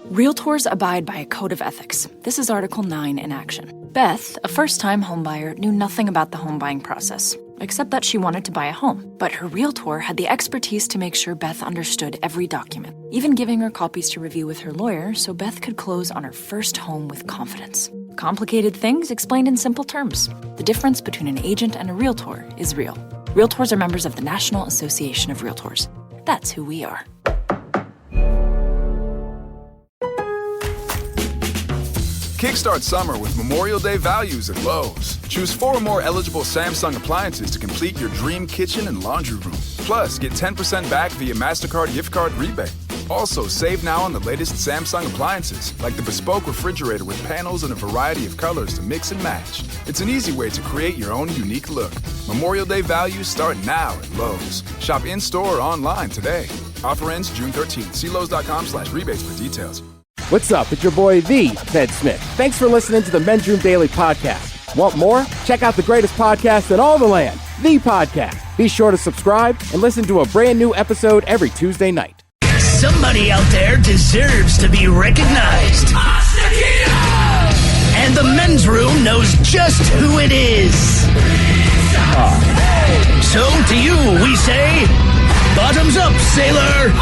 Realtors abide by a code of ethics. This is Article 9 in action. Beth, a first-time homebuyer, knew nothing about the home buying process, except that she wanted to buy a home. But her realtor had the expertise to make sure Beth understood every document, even giving her copies to review with her lawyer so Beth could close on her first home with confidence. Complicated things explained in simple terms. The difference between an agent and a realtor is real. Realtors are members of the National Association of Realtors. That's who we are. Kickstart summer with Memorial Day values at Lowe's. Choose 4 or more eligible Samsung appliances to complete your dream kitchen and laundry room. Plus, get 10% back via MasterCard gift card rebate. Also, save now on the latest Samsung appliances, like the bespoke refrigerator with panels in a variety of colors to mix and match. It's an easy way to create your own unique look. Memorial Day values start now at Lowe's. Shop in-store or online today. Offer ends June 13th. See Lowe's.com/rebates for details. What's up? It's your boy, The Ted Smith. Thanks for listening to the Men's Room Daily Podcast. Want more? Check out the greatest podcast in all the land, The Podcast. Be sure to subscribe and listen to a brand new episode every Tuesday night. Somebody out there deserves to be recognized. And the Men's Room knows just who it is. So to you, we say, bottoms up, sailor.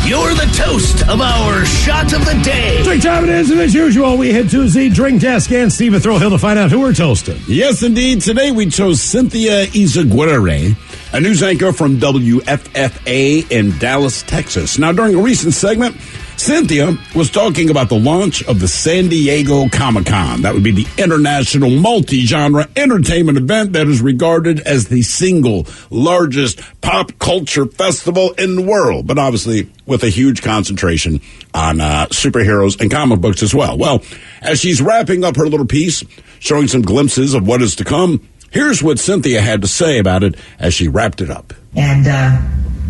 You're the toast of our shot of the day. Drink time it is, and as usual, we head to the drink desk and Stephen Throwhill to find out who we're toasting. Yes, indeed. Today we chose Cynthia Izaguirre, a news anchor from WFFA in Dallas, Texas. Now, during a recent segment, Cynthia was talking about the launch of the San Diego Comic-Con. That would be the international multi-genre entertainment event that is regarded as the single largest pop culture festival in the world, but obviously with a huge concentration on superheroes and comic books as well. Well, as she's wrapping up her little piece, showing some glimpses of what is to come, here's what Cynthia had to say about it as she wrapped it up. And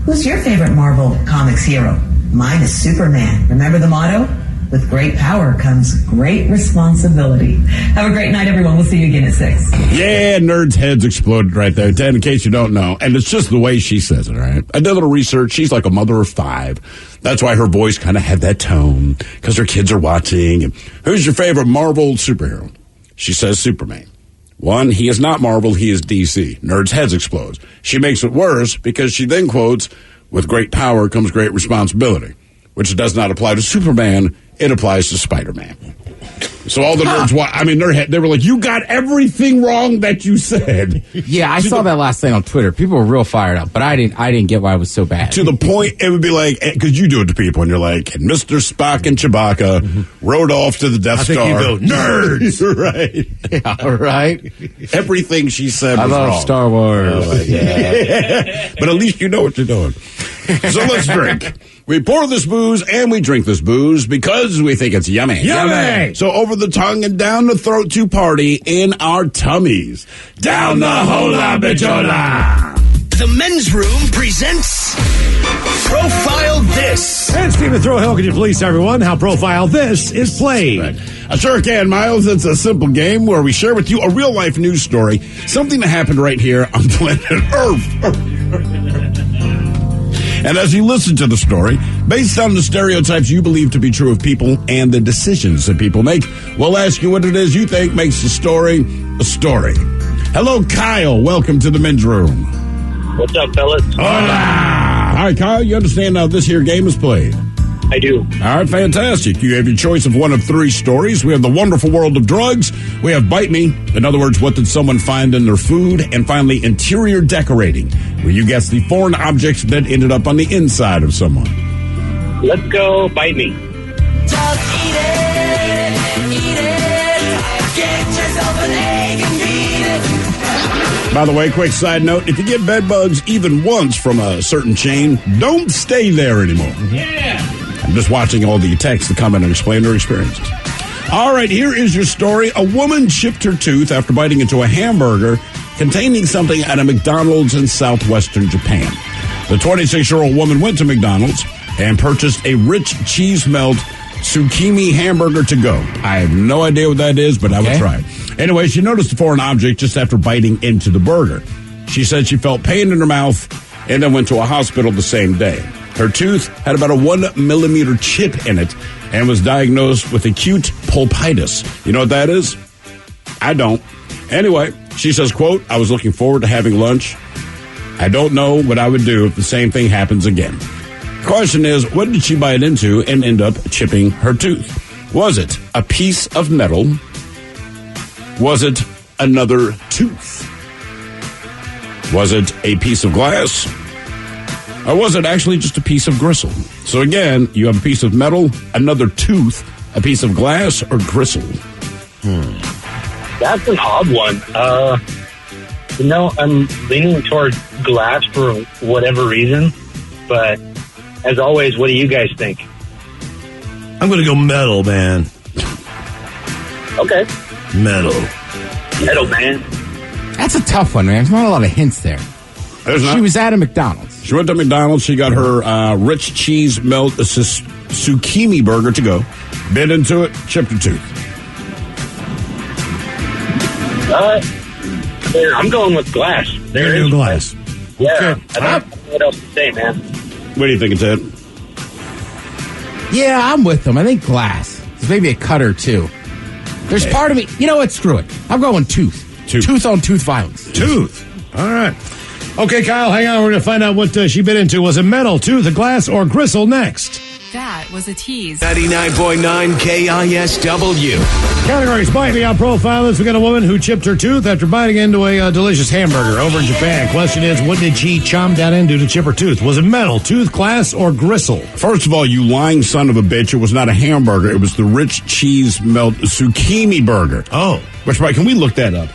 who's your favorite Marvel Comics hero? Mine is Superman. Remember the motto? With great power comes great responsibility. Have a great night, everyone. We'll see you again at 6. Yeah, nerds' heads exploded right there, Ted, in case you don't know. And it's just the way she says it, all right? I did a little research. She's like a mother of 5. That's why her voice kind of had that tone, because her kids are watching. And who's your favorite Marvel superhero? She says Superman. 1, he is not Marvel, he is DC. Nerds' heads explode. She makes it worse because she then quotes, with great power comes great responsibility, which does not apply to Superman. It applies to Spider-Man. So all the nerds, they were like, you got everything wrong that you said. Yeah, I saw that last thing on Twitter. People were real fired up, but I didn't get why it was so bad. To the point, it would be like, because you do it to people, and you're like, and Mr. Spock and Chewbacca rode off to the Death Star. I think you go, nerds! Right. Yeah, right. Everything she said was wrong. I love Star Wars. Oh, yeah. But at least you know what you're doing. So let's drink. We pour this booze and we drink this booze because we think it's yummy. Yummy! So over the tongue and down the throat to party in our tummies. Down the hola bichola. The Men's Room presents Profile This. And Stephen Throwhill, could you please tell everyone how Profile This is played? Right. I sure can, Miles. It's a simple game where we share with you a real-life news story, something that happened right here on planet Earth. And as you listen to the story, based on the stereotypes you believe to be true of people and the decisions that people make, we'll ask you what it is you think makes the story a story. Hello, Kyle. Welcome to the Men's Room. What's up, fellas? Hola! All right, Kyle, you understand how this here game is played? I do. All right, fantastic. You have your choice of one of 3 stories. We have the wonderful world of drugs. We have Bite Me. In other words, what did someone find in their food? And finally, interior decorating, where you guess the foreign objects that ended up on the inside of someone. Let's go Bite Me. Just eat it. Get yourself an egg and beat it. By the way, quick side note, if you get bed bugs even once from a certain chain, don't stay there anymore. Yeah. I'm just watching all the texts that come in and explain their experiences. All right, here is your story. A woman chipped her tooth after biting into a hamburger containing something at a McDonald's in southwestern Japan. The 26-year-old woman went to McDonald's and purchased a rich cheese melt tsukimi hamburger to go. I have no idea what that is, but I would try it. Anyway, she noticed a foreign object just after biting into the burger. She said she felt pain in her mouth and then went to a hospital the same day. Her tooth had about a 1 millimeter chip in it and was diagnosed with acute pulpitis. You know what that is? I don't. Anyway, she says, quote, I was looking forward to having lunch. I don't know what I would do if the same thing happens again. The question is, what did she bite into and end up chipping her tooth? Was it a piece of metal? Was it another tooth? Was it a piece of glass? Or was it actually just a piece of gristle? So again, you have a piece of metal, another tooth, a piece of glass, or gristle. That's an odd one. I'm leaning toward glass for whatever reason. But as always, what do you guys think? I'm going to go metal, man. Okay. Metal. Metal, man. That's a tough one, man. There's not a lot of hints there. She was at a McDonald's. She went to McDonald's. She got her rich cheese melt zucchini burger to go. Bit into it, chipped her tooth. I'm going with glass. There is glass. Yeah. Okay. I don't know what else to say, man. What do you think, Ted? Yeah, I'm with them. I think glass. There's maybe a cutter, too. There's part of me. You know what? Screw it. I'm going tooth. Tooth on tooth violence. Tooth. All right. Okay, Kyle, hang on. We're going to find out what she bit into. Was it metal, tooth, a glass, or gristle next? That was a tease. 99.9 KISW. Categories Bite Me on Profilers. We got a woman who chipped her tooth after biting into a delicious hamburger over in Japan. Question is, what did she chomp down into to chip her tooth? Was it metal, tooth, glass, or gristle? First of all, you lying son of a bitch, it was not a hamburger. It was the rich cheese melt zucchini burger. Oh. Which, can we look that up?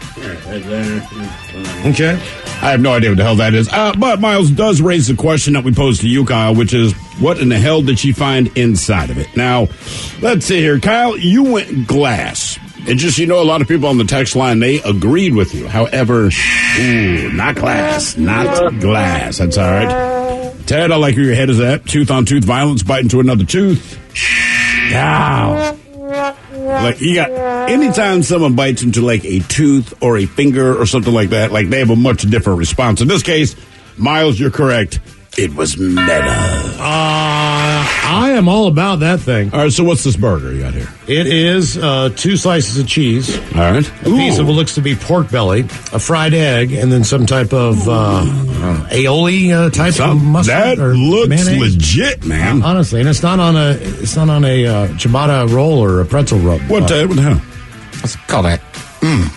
Okay. I have no idea what the hell that is. But Miles does raise the question that we posed to you, Kyle, which is, what in the hell did she find inside of it? Now, let's see here. Kyle, you went glass. And just, a lot of people on the text line, they agreed with you. However, not glass. Not glass. That's all right. Ted, I like where your head is at. Tooth on tooth violence, bite into another tooth. Ow. Like, you got, anytime someone bites into like a tooth or a finger or something like that, like they have a much different response. In this case, Miles, you're correct. It was meta. I am all about that thing. All right, so what's this burger you got here? It is 2 slices of cheese. All right. A piece of what looks to be pork belly, a fried egg, and then some type of aioli type of mustard. That or looks mayonnaise. legit, man. Honestly, and it's not on a ciabatta roll or a pretzel roll. What the hell? Let's call that.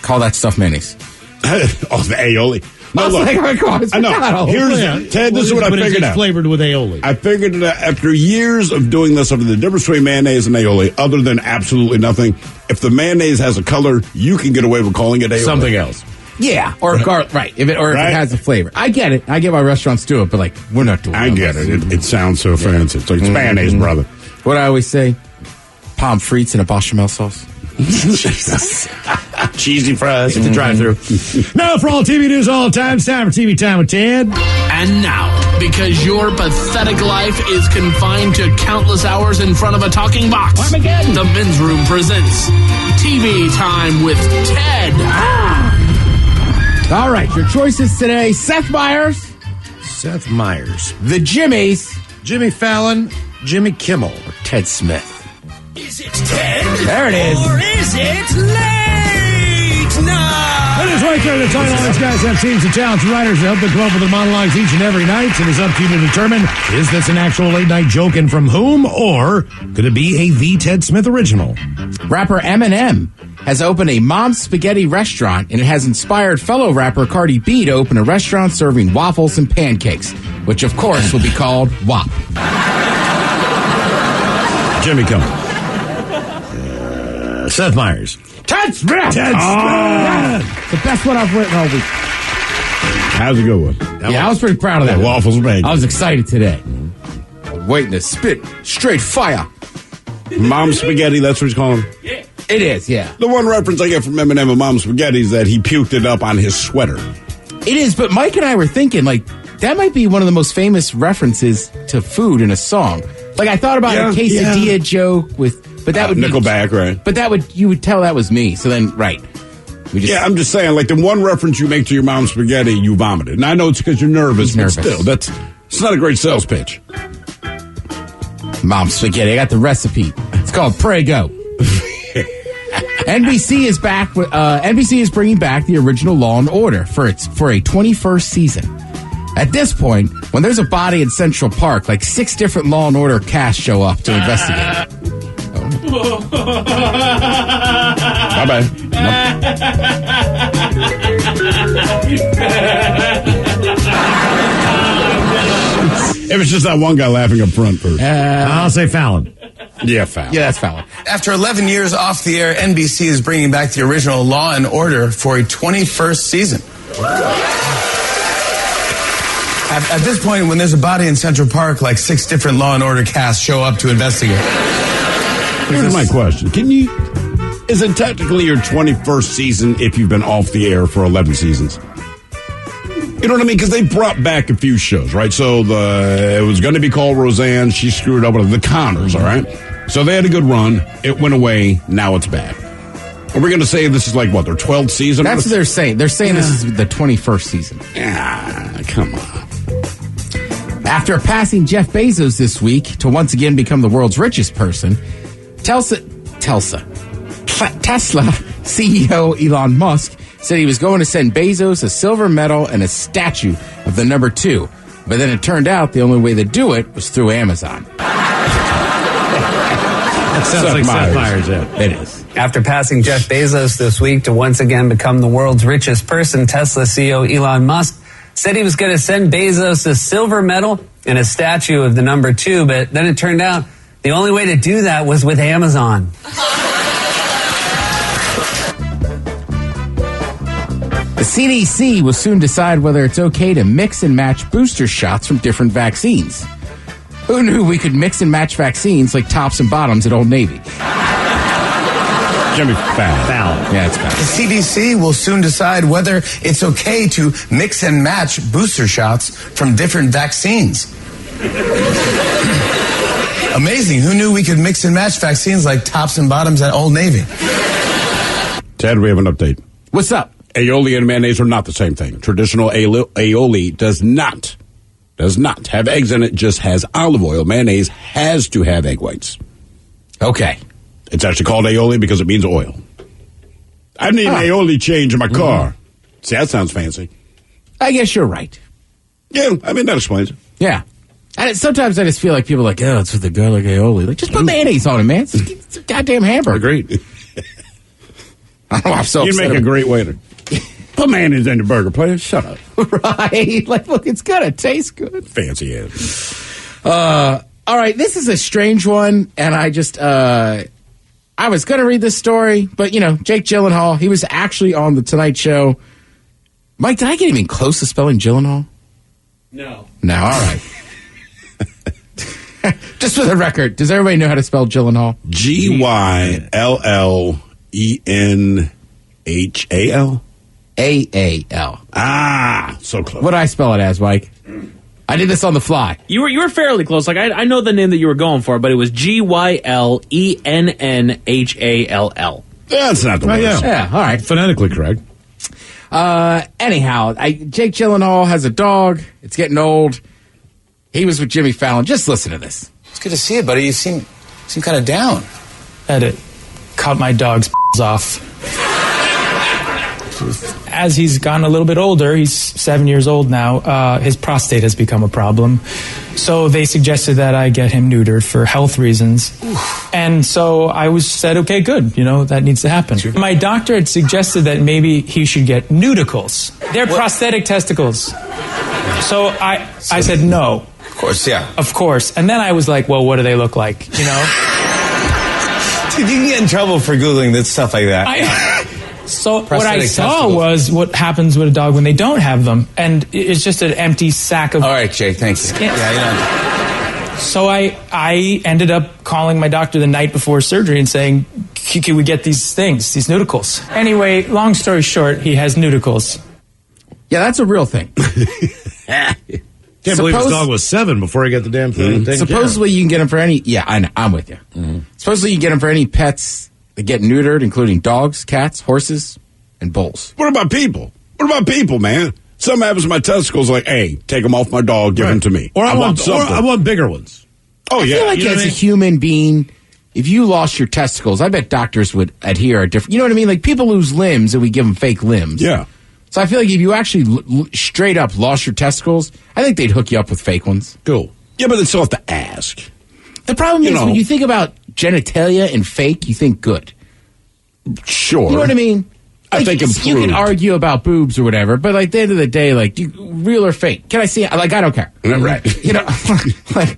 Call that stuff mayonnaise. The aioli. No, look, I know. Ted, this is what I figured out. Flavored with aioli. I figured it out after years of doing this, over the difference between mayonnaise and aioli, other than absolutely nothing. If the mayonnaise has a color, you can get away with calling it aioli. Something else. Yeah, or garlic, right? If it has a flavor, I get it. I get why restaurants do it, but like we're not doing. I get it. It sounds so fancy. It's like it's mayonnaise, brother. What I always say: pommes frites in a bechamel sauce. Cheesy fries. It's a drive-through. Now, for all TV news all the time, it's time for TV Time with Ted. And now, because your pathetic life is confined to countless hours in front of a talking box, the Men's Room presents TV Time with Ted. All right, your choices today: Seth Meyers, The Jimmys, Jimmy Fallon, Jimmy Kimmel, or Ted Smith. Is it Ted? There it is. Or is it late night? That is right there. The title. These guys have teams of talented writers to help them come up with their monologues each and every night. It is up to you to determine, is this an actual late night joke and from whom, or could it be a The Ted Smith original? Rapper Eminem has opened a mom's spaghetti restaurant, and it has inspired fellow rapper Cardi B to open a restaurant serving waffles and pancakes, which of course will be called WAP. Jimmy Kimmel. Seth Meyers. Ted Smith! Ted Smith! The best one I've written all week. How's a good one? I was pretty proud of that. Waffles and pancakes. I was excited today. Waiting to spit straight fire. Mom's spaghetti, that's what he's calling it. It is, yeah. The one reference I get from Eminem and Mom's spaghetti is that he puked it up on his sweater. It is, but Mike and I were thinking, like, that might be one of the most famous references to food in a song. Like, I thought about a quesadilla joke but that would Nickelback, right? But you would tell that was me. So then, right. I'm just saying, like, the one reference you make to your mom's spaghetti, you vomited. And I know it's because you're nervous, but still, it's not a great sales pitch. Mom spaghetti. I got the recipe. It's called Prego. NBC is back. NBC is bringing back the original Law and Order for a 21st season. At this point, when there's a body in Central Park, like 6 different Law and Order casts show up to investigate. Bye-bye. It was just that one guy laughing up front first. I'll say Fallon. Yeah, Fallon. Yeah, that's Fallon. After 11 years off the air, NBC is bringing back the original Law and Order for a 21st season. At this point, when there's a body in Central Park, like 6 different Law and Order casts show up to investigate. Here's my question. Is it technically your 21st season if you've been off the air for 11 seasons? You know what I mean? Because they brought back a few shows, right? So it was going to be called Roseanne. She screwed up with the Connors, all right? So they had a good run. It went away. Now it's back. Are we going to say this is like, what, their 12th season? That's what they're saying. They're saying this is the 21st season. Yeah, come on. After passing Jeff Bezos this week to once again become the world's richest person, Tesla CEO Elon Musk said he was going to send Bezos a silver medal and a statue of the number 2. But then it turned out the only way to do it was through Amazon. That sounds like Seth Meyers. Yeah. It is. After passing Jeff Bezos this week to once again become the world's richest person, Tesla CEO Elon Musk said he was going to send Bezos a silver medal and a statue of the number 2, but then it turned out the only way to do that was with Amazon. The CDC will soon decide whether it's okay to mix and match booster shots from different vaccines. Who knew we could mix and match vaccines like tops and bottoms at Old Navy? Jimmy Fallon. Yeah, it's bad. The CDC will soon decide whether it's okay to mix and match booster shots from different vaccines. Amazing. Who knew we could mix and match vaccines like tops and bottoms at Old Navy? Ted, we have an update. What's up? Aioli and mayonnaise are not the same thing. Traditional aioli does not have eggs in it, just has olive oil. Mayonnaise has to have egg whites. Okay. It's actually called aioli because it means oil. I need an aioli change in my car. Mm-hmm. See, that sounds fancy. I guess you're right. Yeah, I mean, that explains it. Yeah. And sometimes I just feel like people are like, oh, it's with the garlic aioli. Like, just put mayonnaise on it, man. It's a goddamn hamburger. Agreed. I don't know, I'm so You'd make a great waiter. Put mayonnaise in your burger, please. Shut up. Right. Like, look, it's going to taste good. Fancy ass. All right, this is a strange one, and I just, I was going to read this story, but, you know, Jake Gyllenhaal, he was actually on The Tonight Show. Mike, did I get even close to spelling Gyllenhaal? No. No, all right. Just for the record, does everybody know how to spell Gyllenhaal? Gyllenhaal? A-A-L. Ah, so close. What did I spell it as, Mike? I did this on the fly. You were fairly close. Like I know the name that you were going for, but it was Gylennhall. That's not the way. Yeah, all right. Phonetically correct. Anyhow, Jake Gyllenhaal has a dog. It's getting old. He was with Jimmy Fallon. Just listen to this. It's good to see you, buddy. You seem kind of down. Edit. Cut my dog's off. As he's gotten a little bit older, he's 7 years old now, his prostate has become a problem. So they suggested that I get him neutered for health reasons. And so I said, okay, good. You know, that needs to happen. Sure. My doctor had suggested that maybe he should get nudicles. They're prosthetic testicles. So I said no. Of course, yeah. Of course. And then I was like, well, what do they look like? You know? Dude, you can get in trouble for Googling this stuff like that. So what I saw was what happens with a dog when they don't have them, and it's just an empty sack of. All right, Jake, thanks. Yeah, So I ended up calling my doctor the night before surgery and saying, "Can we get these things, these nudicles?" Anyway, long story short, he has nudicles. Yeah, that's a real thing. Can't believe his dog was 7 before he got the damn thing. Supposedly you can get them for any. Yeah, I'm with you. Mm-hmm. Supposedly you can get them for any pets that get neutered, including dogs, cats, horses, and bulls. What about people? What about people, man? Something happens to my testicles, like, hey, take them off my dog, give them to me. Or I want bigger ones. Oh, I feel like You know as what I a mean? human being, if you lost your testicles, I bet doctors would adhere a different. You know what I mean? Like people lose limbs and we give them fake limbs. Yeah. So I feel like if you actually straight up lost your testicles, I think they'd hook you up with fake ones. Cool. Yeah, but they still have to ask. The problem is when you think about genitalia and fake, you think good. Sure. You know what I mean? I think improved. You can argue about boobs or whatever, but like at the end of the day, like real or fake? Can I see it? Like I don't care. Right. You know, like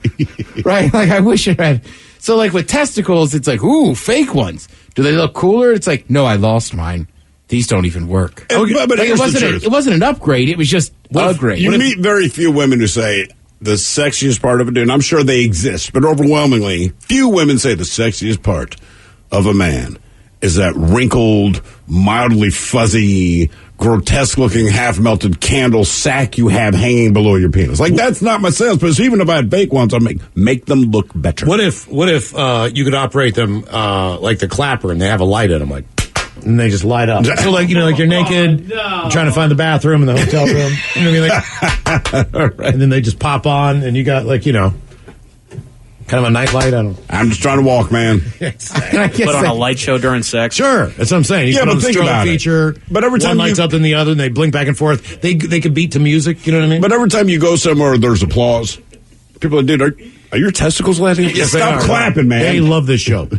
right? Like I wish it had. So like with testicles, it's like ooh, fake ones. Do they look cooler? It's like no, I lost mine. These don't even work. But Like, here's the it truth. wasn't an upgrade. It was just a grade. You meet very few women who say the sexiest part of a dude, and I'm sure they exist, but overwhelmingly, few women say the sexiest part of a man is that wrinkled, mildly fuzzy, grotesque-looking, half-melted candle sack you have hanging below your penis. Like, that's not my sales pitch. Even if I had fake ones, I'd make them look better. What if you could operate them like the clapper and they have a light in them, like, and they just light up? So, like, you know, like you're naked, you're trying to find the bathroom in the hotel room, you know what I mean? Like, right. And then they just pop on, and you got, like, you know, kind of a nightlight. I'm just trying to walk, man. Put on a light show during sex. Sure, that's what I'm saying. You Yeah, put but on the think strobe about it. feature. But every time one lights up than the other, and they blink back and forth. They can beat to music. You know what I mean? But every time you go somewhere, there's applause. People are, dude, are your testicles lighting? Yes, they Stop are. clapping, man. They love this show.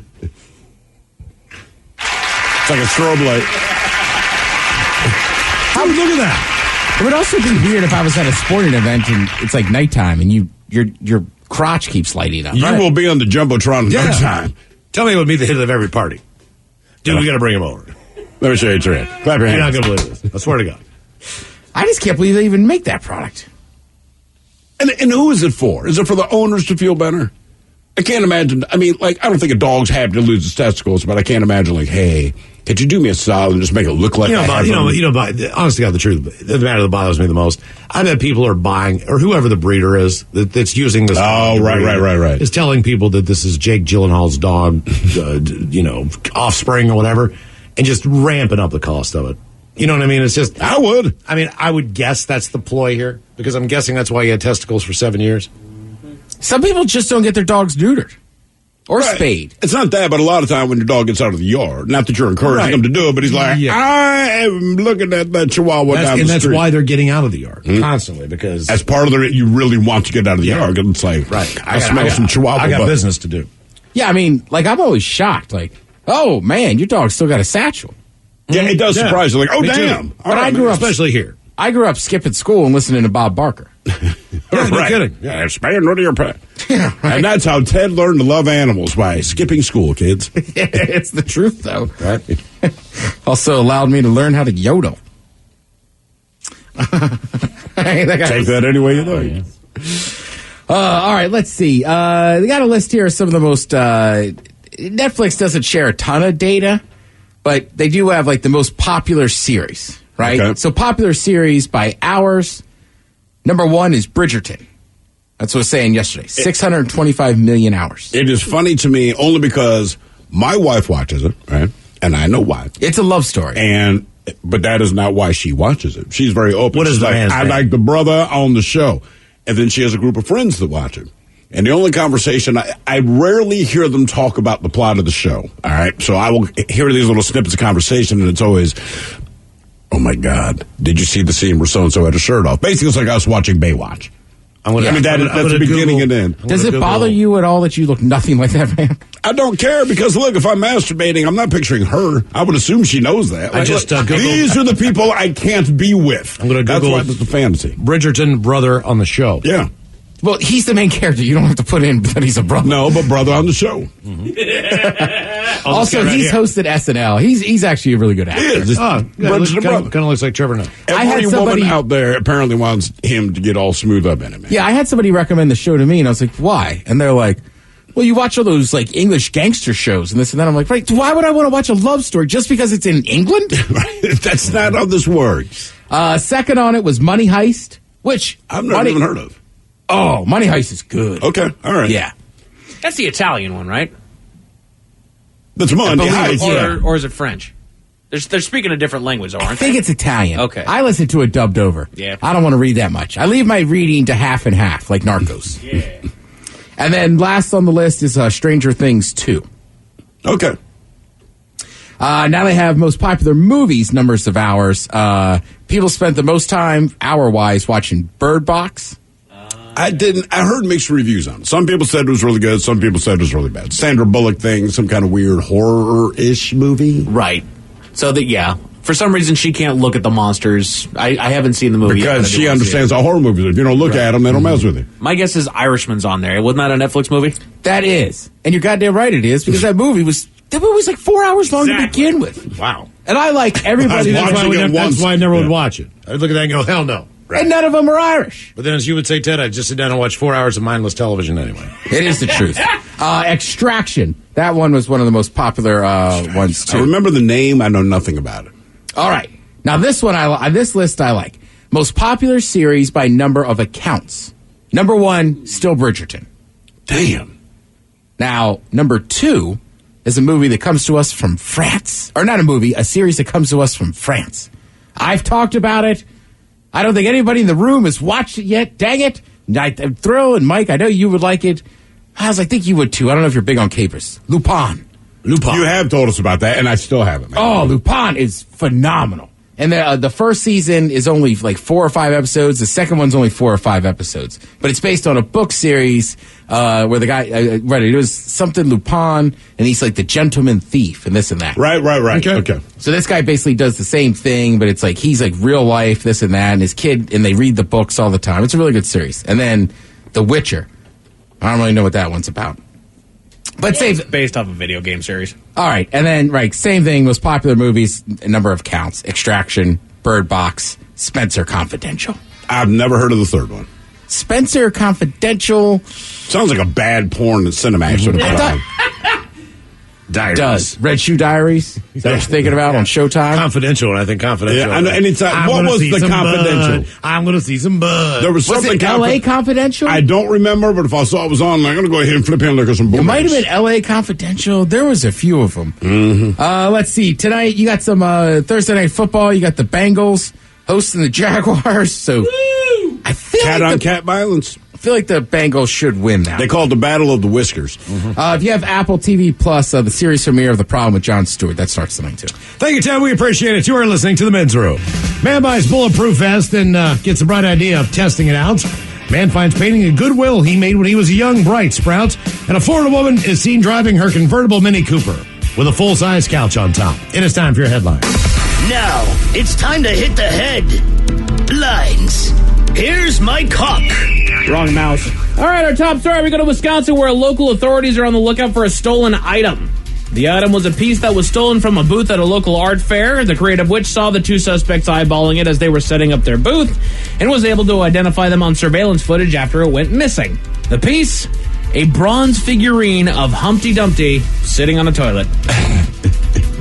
It's like a strobe light. Look at that. It would also be weird if I was at a sporting event and it's like nighttime and your crotch keeps lighting up. You will be on the Jumbotron no time. Tell me it would be the hit of every party. Dude, we got to bring him over. Let me show you a trick. Clap your You're not hands. going to believe this. I swear to God. I just can't believe they even make that product. And who is it for? Is it for the owners to feel better? I can't imagine. I mean, like, I don't think a dog's happy to lose his testicles, but I can't imagine, like, hey, could you do me a solid and just make it look like I have them? Honestly, God, the truth, the matter that bothers me the most, I bet people are buying, or whoever the breeder is that's using this. Oh, right. Is telling people that this is Jake Gyllenhaal's dog, offspring or whatever, and just ramping up the cost of it. You know what I mean? It's just. I would. I mean, I would guess that's the ploy here, because I'm guessing that's why he had testicles for 7 years. Some people just don't get their dogs neutered or spayed. It's not that, but a lot of time when your dog gets out of the yard, not that you're encouraging him to do it, but he's like, I am looking at that Chihuahua down the street. And that's why they're getting out of the yard constantly, because as part of the, you really want to get out of the yard. It's like, I smell some Chihuahua. I got butt. business to do. Yeah, I mean, like I'm always shocked. Like, oh man, your dog's still got a satchel. Yeah, it does surprise you. Like, oh Me too. damn! But I grew up, especially here. I grew up skipping school and listening to Bob Barker. Yeah, no kidding. Yeah, spay and neuter your pet. Yeah, right. And that's how Ted learned to love animals, by skipping school, kids. It's the truth, though. Right. Also allowed me to learn how to yodel. Take that any way you like. All right, let's see. They got a list here of some of the most. Netflix doesn't share a ton of data, but they do have like the most popular series, right? Okay. So popular series by hours. Number 1 is Bridgerton. That's what I was saying yesterday. 625 million hours. It is funny to me only because my wife watches it, right? And I know why. It's a love story. But that is not why she watches it. She's very open. What is She's the like, man's I name? like the brother on the show. And then she has a group of friends that watch it. And the only conversation, I rarely hear them talk about the plot of the show. All right. So I will hear these little snippets of conversation, and it's always, oh my God, did you see the scene where so-and-so had a shirt off? Basically, it's like us watching Baywatch. That's the beginning and end. Does it bother you at all that you look nothing like that man? I don't care, because look, if I'm masturbating, I'm not picturing her. I would assume she knows that. I just look, Googled- these are the people I can't be with. I'm going to That's Google why it's a fantasy. Bridgerton brother on the show. Yeah. Well, he's the main character. You don't have to put in that he's a brother. No, but brother on the show. Also, he's hosted SNL. He's actually a really good actor. He is. Kind of looks like Trevor now. Every woman out there apparently wants him to get all smooth up in it, man. Yeah, I had somebody recommend the show to me, and I was like, why? And they're like, well, you watch all those like English gangster shows and this and that. I'm like, right, why would I want to watch a love story just because it's in England? That's not how this works. Second on it was Money Heist, which I've never even heard of. Oh, Money Heist is good. Okay, all right. Yeah. That's the Italian one, right? That's Money Heist. Or is it French? They're speaking a different language, though, aren't I think they? it's Italian. Okay. I listen to it dubbed over. Yeah. I don't want to read that much. I leave my reading to half and half, like Narcos. Yeah. And then last on the list is Stranger Things 2. Okay. Now they have most popular movies, numbers of hours. People spent the most time, hour-wise, watching Bird Box. I heard mixed reviews on it. Some people said it was really good. Some people said it was really bad. Sandra Bullock thing, some kind of weird horror-ish movie. Right. So for some reason she can't look at the monsters. I haven't seen the movie because she understands how horror movies are. If you don't look at them, they don't mess with you. My guess is Irishman's on there. Wasn't that a Netflix movie? That is. And you're goddamn right it is, because that movie was like 4 hours long to begin with. Wow. And I like everybody. That's why I never would watch it. I'd look at that and go, hell no. Right. And none of them are Irish. But then, as you would say, Ted, I'd just sit down and watch 4 hours of mindless television anyway. It is the truth. Extraction. That one was one of the most popular ones, too. I remember the name. I know nothing about it. All right. Now, this list I like. Most popular series by number of accounts. Number 1, still Bridgerton. Damn. Now, number 2 is a movie that comes to us from France. Or not a movie, a series that comes to us from France. I've talked about it. I don't think anybody in the room has watched it yet. Dang it. I'm thrilled, and Mike, I know you would like it. I think you would too. I don't know if you're big on capers. Lupin. You have told us about that, and I still haven't. Man. Oh, Lupin is phenomenal. And the first season is only like 4 or 5 episodes. The second one's only 4 or 5 episodes. But it's based on a book series where the guy read it. It was something Lupin, and he's like the gentleman thief and this and that. Right. Okay. So this guy basically does the same thing, but it's like he's like real life, this and that, and his kid, and they read the books all the time. It's a really good series. And then The Witcher. I don't really know what that one's about. But it's based off a video game series. All right. And then, same thing, most popular movies, a number of counts. Extraction, Bird Box, Spencer Confidential. I've never heard of the third one. Spencer Confidential. Sounds like a bad porn that Cinemax would have put on. Diaries. Does. Red Shoe Diaries? Is that what you're thinking about on Showtime? Confidential, and I think Confidential. Yeah, anytime. What was the Confidential? I'm going to see some bud. There was something. Was it L.A. Confidential? I don't remember, but if I saw it was on, I'm going to go ahead and flip in and look at some boobies. It might have been L.A. Confidential. There was a few of them. Mm-hmm. Let's see. Tonight, you got some Thursday Night Football. You got the Bengals hosting the Jaguars. So I feel cat violence. I feel like the Bengals should win that. They call it the Battle of the Whiskers. If you have Apple TV Plus, the series premiere of The Problem with Jon Stewart, that starts tonight, too. Thank you, Ted. We appreciate it. You are listening to The Men's Room. Man buys bulletproof vest and gets a bright idea of testing it out. Man finds painting a Goodwill he made when he was a young bright sprout. And a Florida woman is seen driving her convertible Mini Cooper with a full-size couch on top. It is time for your headline. Now, it's time to hit the headlines. Here's my cock. Wrong mouse. All right, our top story. We go to Wisconsin, where local authorities are on the lookout for a stolen item. The item was a piece that was stolen from a booth at a local art fair. The creative witch saw the two suspects eyeballing it as they were setting up their booth and was able to identify them on surveillance footage after it went missing. The piece, a bronze figurine of Humpty Dumpty sitting on a toilet.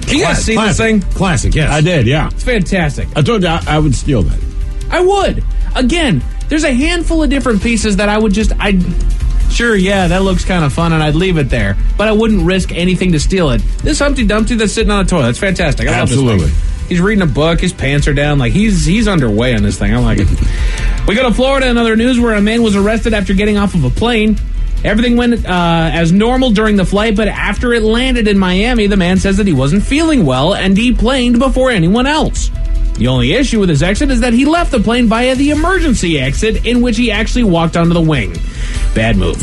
You guys see this thing? Classic, yes. I did, yeah. It's fantastic. I told you I would steal that. I would. Again, there's a handful of different pieces that sure, yeah, that looks kind of fun, and I'd leave it there. But I wouldn't risk anything to steal it. This Humpty Dumpty that's sitting on a toilet, it's fantastic. I love this thing. He's reading a book, his pants are down, like he's underway on this thing. I like it. We go to Florida in other news, where a man was arrested after getting off of a plane. Everything went as normal during the flight, but after it landed in Miami, the man says that he wasn't feeling well and deplaned before anyone else. The only issue with his exit is that he left the plane via the emergency exit, in which he actually walked onto the wing. Bad move.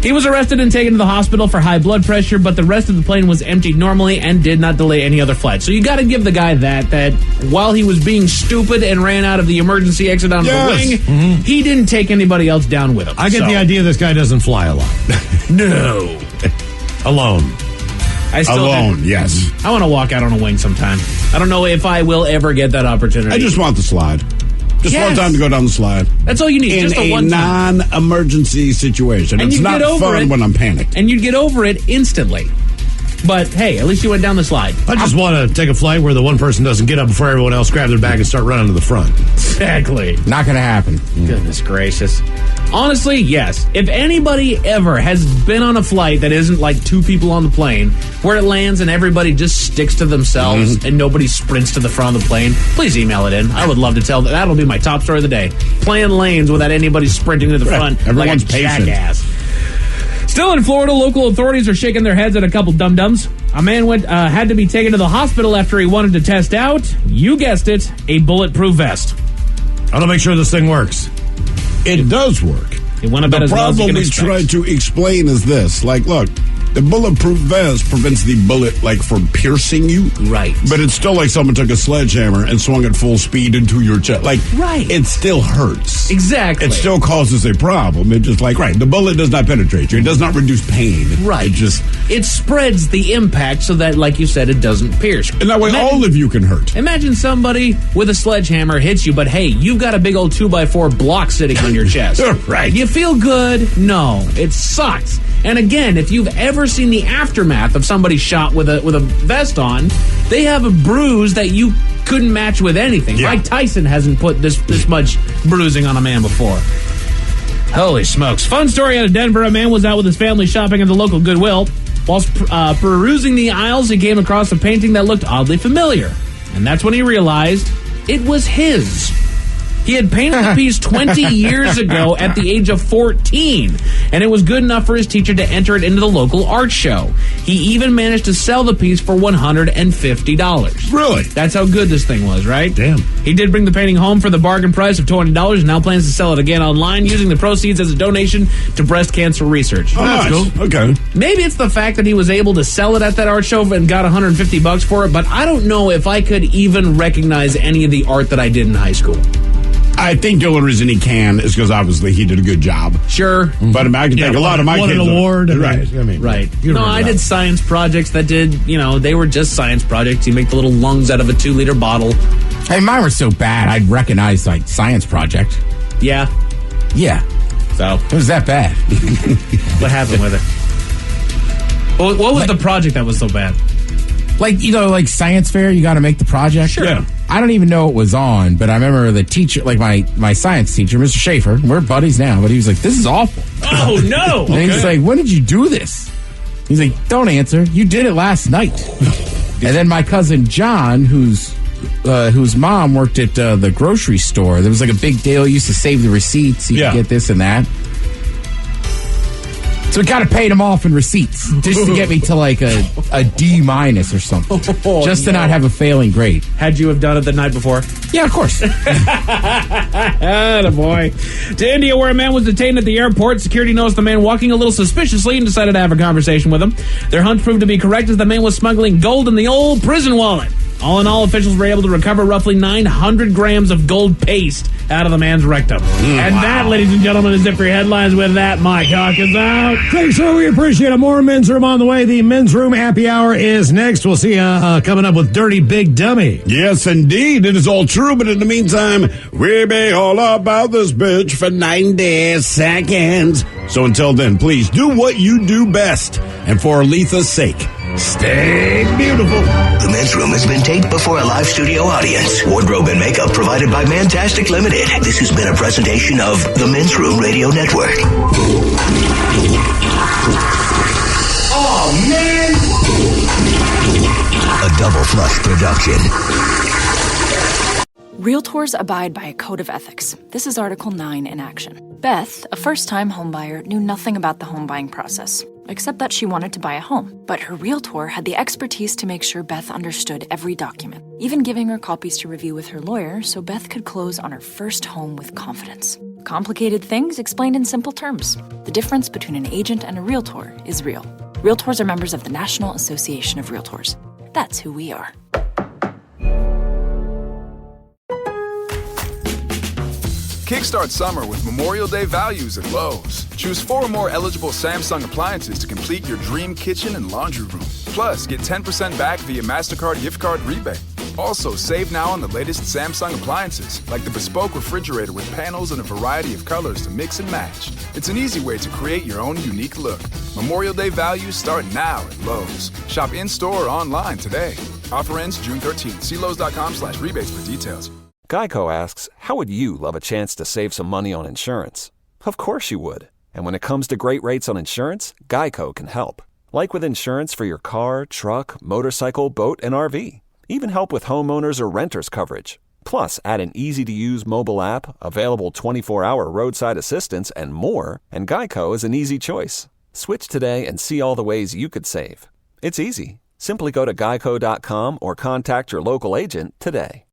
He was arrested and taken to the hospital for high blood pressure, but the rest of the plane was emptied normally and did not delay any other flight. So you got to give the guy that while he was being stupid and ran out of the emergency exit onto the wing, he didn't take anybody else down with him. I get the idea this guy doesn't fly a lot. No. Alone. Yes. I want to walk out on a wing sometime. I don't know if I will ever get that opportunity. I just want the slide. Just one time to go down the slide. That's all you need. In just a one time. non-emergency situation. And it's not fun when I'm panicked. And you'd get over it instantly. But, hey, at least you went down the slide. I just want to take a flight where the one person doesn't get up before everyone else, grab their bag, and start running to the front. Exactly. Not going to happen. Goodness gracious. Honestly, yes. If anybody ever has been on a flight that isn't like two people on the plane, where it lands and everybody just sticks to themselves and nobody sprints to the front of the plane, please email it in. I would love to tell that. That'll be my top story of the day. Playing lanes without anybody sprinting to the front. Everyone's like a patient. jackass. Still in Florida, local authorities are shaking their heads at a couple dum-dums. A man had to be taken to the hospital after he wanted to test out, you guessed it, a bulletproof vest. I want to make sure this thing works. It does work. It went about the as well as you problem can we expect. try to explain is this. Like, look, the bulletproof vest prevents the bullet, like, from piercing you. Right. But it's still like someone took a sledgehammer and swung at full speed into your chest. Like, right. It still hurts. Exactly. It still causes a problem. It just like, right, the bullet does not penetrate you. It does not reduce pain. Right. It spreads the impact so that, like you said, it doesn't pierce. And that way all of you can hurt. Imagine somebody with a sledgehammer hits you, but hey, you've got a big old 2x4 block sitting on your chest. Right. You feel good? No. It sucks. And again, if you've ever seen the aftermath of somebody shot with a vest on, they have a bruise that you couldn't match with anything. Yeah. Mike Tyson hasn't put this much bruising on a man before. Holy smokes. Fun story out of Denver. A man was out with his family shopping at the local Goodwill. Whilst perusing the aisles, he came across a painting that looked oddly familiar. And that's when he realized it was his. He had painted the piece 20 years ago at the age of 14, and it was good enough for his teacher to enter it into the local art show. He even managed to sell the piece for $150. Really? That's how good this thing was, right? Damn. He did bring the painting home for the bargain price of $200 and now plans to sell it again online using the proceeds as a donation to breast cancer research. Oh, That's nice. cool. Okay. Maybe it's the fact that he was able to sell it at that art show and got $150 for it, but I don't know if I could even recognize any of the art that I did in high school. I think the only reason he can is because obviously he did a good job. Sure. But I can take a lot of my won kids. an award. Right. Right. You No, I did science projects that they were just science projects. You make the little lungs out of a 2-liter bottle. Hey, mine were so bad, I'd recognize, like, science project. Yeah. Yeah. So. It was that bad. What happened with it? What was the project that was so bad? Like, like science fair, you got to make the project. Sure. Yeah. I don't even know it was on, but I remember the teacher, like my science teacher, Mr. Schaefer, we're buddies now, but he was like, this is awful. Oh, no. And he's like, when did you do this? He's like, don't answer. You did it last night. And then my cousin John, whose mom worked at the grocery store, there was like a big deal. He used to save the receipts. You could get this and that. So we kind of paid him off in receipts just to get me to like a D- or something. Just to not have a failing grade. Had you have done it the night before? Yeah, of course. Attaboy. To India, where a man was detained at the airport, security noticed the man walking a little suspiciously and decided to have a conversation with him. Their hunch proved to be correct as the man was smuggling gold in the old prison wallet. All in all, officials were able to recover roughly 900 grams of gold paste out of the man's rectum. And that, ladies and gentlemen, is it for your headlines. With that, Mike Hawk is out. Thanks, sir. We appreciate it. More Men's Room on the way. The Men's Room Happy Hour is next. We'll see you coming up with Dirty Big Dummy. Yes, indeed. It is all true, but in the meantime, we'll be all about this bitch for 90 seconds. So until then, please do what you do best. And for Aletha's sake, stay beautiful. The Men's Room has been taped before a live studio audience. Wardrobe and makeup provided by Mantastic Limited. This has been a presentation of the Men's Room Radio Network. Oh, man! A Double Flush production. Realtors abide by a code of ethics. This is Article 9 in action. Beth, a first-time homebuyer, knew nothing about the home buying process, except that she wanted to buy a home. But her realtor had the expertise to make sure Beth understood every document, even giving her copies to review with her lawyer so Beth could close on her first home with confidence. Complicated things explained in simple terms. The difference between an agent and a realtor is real. Realtors are members of the National Association of Realtors. That's who we are. Kickstart summer with Memorial Day values at Lowe's. Choose 4 more eligible Samsung appliances to complete your dream kitchen and laundry room. Plus, get 10% back via MasterCard gift card rebate. Also, save now on the latest Samsung appliances, like the bespoke refrigerator with panels in a variety of colors to mix and match. It's an easy way to create your own unique look. Memorial Day values start now at Lowe's. Shop in-store or online today. Offer ends June 13th. See Lowe's.com/rebates for details. Geico asks, how would you love a chance to save some money on insurance? Of course you would. And when it comes to great rates on insurance, Geico can help. Like with insurance for your car, truck, motorcycle, boat, and RV. Even help with homeowners or renters coverage. Plus, add an easy-to-use mobile app, available 24-hour roadside assistance, and more, and Geico is an easy choice. Switch today and see all the ways you could save. It's easy. Simply go to geico.com or contact your local agent today.